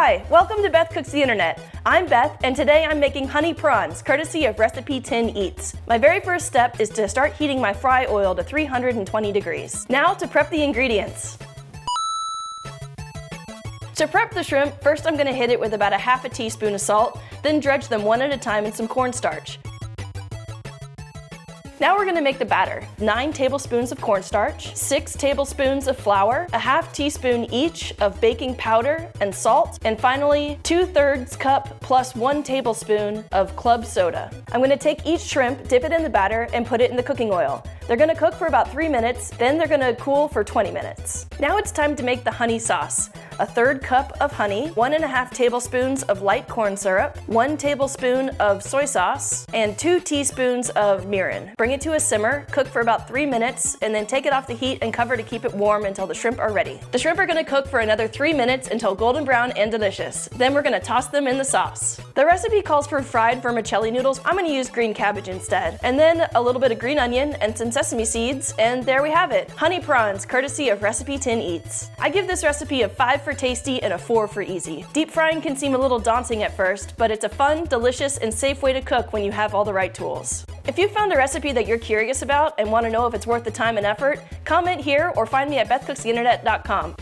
Hi, welcome to Beth Cooks the Internet. I'm Beth, and today I'm making honey prawns, courtesy of Recipe 10 Eats. My very first step is to start heating my fry oil to 320 degrees. Now to prep the ingredients. To prep the shrimp, first I'm going to hit it with about a half a teaspoon of salt, then dredge them one at a time in some cornstarch. Now we're going to make the batter. 9 tablespoons of cornstarch, 6 tablespoons of flour, a half teaspoon each of baking powder and salt, and finally 2/3 cup plus 1 tablespoon of club soda. I'm going to take each shrimp, dip it in the batter, and put it in the cooking oil. They're going to cook for about 3 minutes, then they're going to cool for 20 minutes. Now it's time to make the honey sauce. 1/3 cup of honey, 1.5 tablespoons of light corn syrup, 1 tablespoon of soy sauce, and 2 teaspoons of mirin. Bring it to a simmer, cook for about 3 minutes, and then take it off the heat and cover to keep it warm until the shrimp are ready. The shrimp are going to cook for another 3 minutes until golden brown and delicious. Then we're going to toss them in the sauce. The recipe calls for fried vermicelli noodles. I'm going to use green cabbage instead. And then a little bit of green onion and some sesame seeds, and there we have it. Honey prawns, courtesy of Recipe 10 Eats. I give this recipe a 5 for tasty and a 4 for easy. Deep frying can seem a little daunting at first, but it's a fun, delicious, and safe way to cook when you have all the right tools. If you found a recipe that you're curious about and want to know if it's worth the time and effort, comment here or find me at bethcookstheinternet.com.